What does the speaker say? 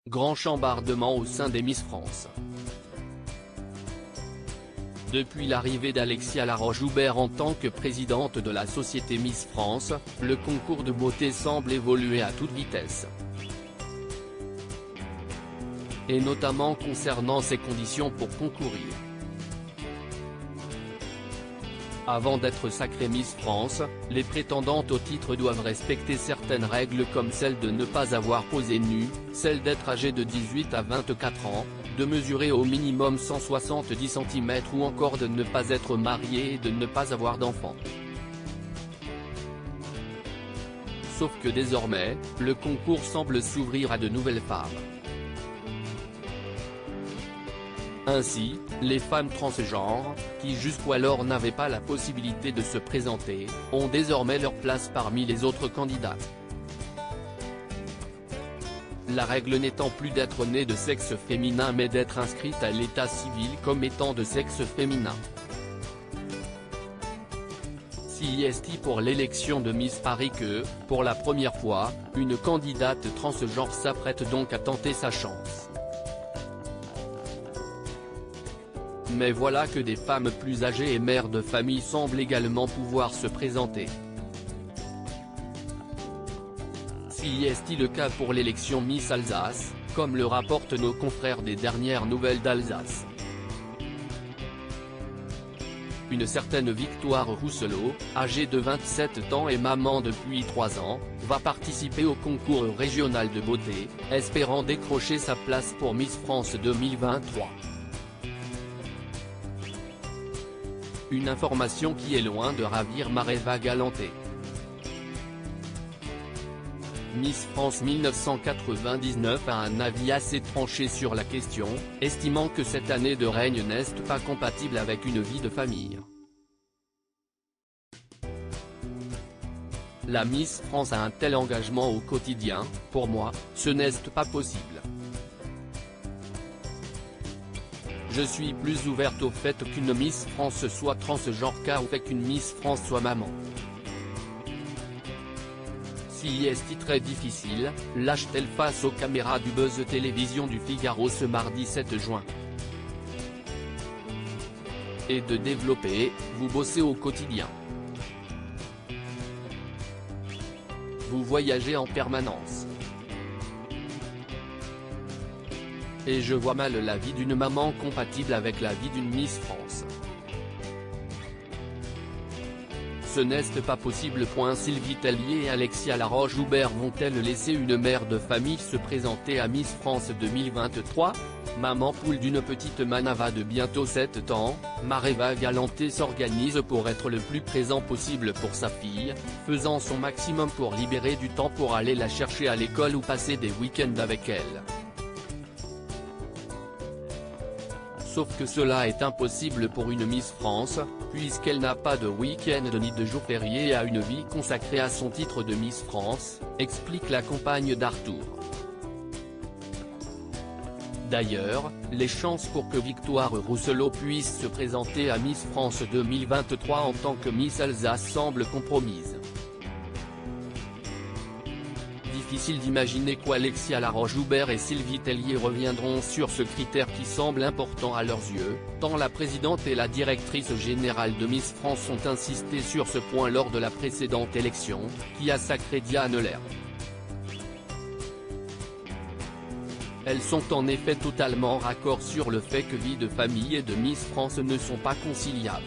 Grand chambardement au sein des Miss France. Depuis l'arrivée d'Alexia Laroche-Joubert en tant que présidente de la société Miss France, le concours de beauté semble évoluer à toute vitesse. Et notamment concernant ses conditions pour concourir. Avant d'être sacrée Miss France, les prétendantes au titre doivent respecter certaines règles comme celle de ne pas avoir posé nue, celle d'être âgée de 18 à 24 ans, de mesurer au minimum 170 cm ou encore de ne pas être mariée et de ne pas avoir d'enfant. Sauf que désormais, le concours semble s'ouvrir à de nouvelles femmes. Ainsi, les femmes transgenres, qui jusqu'alors n'avaient pas la possibilité de se présenter, ont désormais leur place parmi les autres candidates. La règle n'étant plus d'être née de sexe féminin mais d'être inscrite à l'état civil comme étant de sexe féminin. CIST pour l'élection de Miss Paris que, pour la première fois, une candidate transgenre s'apprête donc à tenter sa chance. Mais voilà que des femmes plus âgées et mères de famille semblent également pouvoir se présenter. Si est-il le cas pour l'élection Miss Alsace, comme le rapportent nos confrères des dernières nouvelles d'Alsace. Une certaine Victoire Rousselot, âgée de 27 ans et maman depuis 3 ans, va participer au concours régional de beauté, espérant décrocher sa place pour Miss France 2023. Une information qui est loin de ravir Mareva Galanté. Miss France 1999 a un avis assez tranché sur la question, estimant que cette année de règne n'est pas compatible avec une vie de famille. La Miss France a un tel engagement au quotidien, pour moi, ce n'est pas possible. Je suis plus ouverte au fait qu'une Miss France soit transgenre qu'au fait qu'une Miss France soit maman. Si est très difficile, lâche-t-elle face aux caméras du Buzz Télévision du Figaro ce mardi 7 juin. Et de développer, vous bossez au quotidien. Vous voyagez en permanence. Et je vois mal la vie d'une maman compatible avec la vie d'une Miss France. Ce n'est pas possible. Sylvie Tellier et Alexia Laroche-Joubert vont-elles laisser une mère de famille se présenter à Miss France 2023 ? Maman poule d'une petite manava de bientôt 7 ans, Mareva Galanté s'organise pour être le plus présent possible pour sa fille, faisant son maximum pour libérer du temps pour aller la chercher à l'école ou passer des week-ends avec elle. Sauf que cela est impossible pour une Miss France, puisqu'elle n'a pas de week-end ni de jour férié et a une vie consacrée à son titre de Miss France, explique la compagne d'Arthur. D'ailleurs, les chances pour que Victoire Rousselot puisse se présenter à Miss France 2023 en tant que Miss Alsace semblent compromises. Difficile d'imaginer qu'Alexia Laroche-Joubert et Sylvie Tellier reviendront sur ce critère qui semble important à leurs yeux, tant la présidente et la directrice générale de Miss France ont insisté sur ce point lors de la précédente élection, qui a sacré Diane Lair. Elles sont en effet totalement raccord sur le fait que vie de famille et de Miss France ne sont pas conciliables.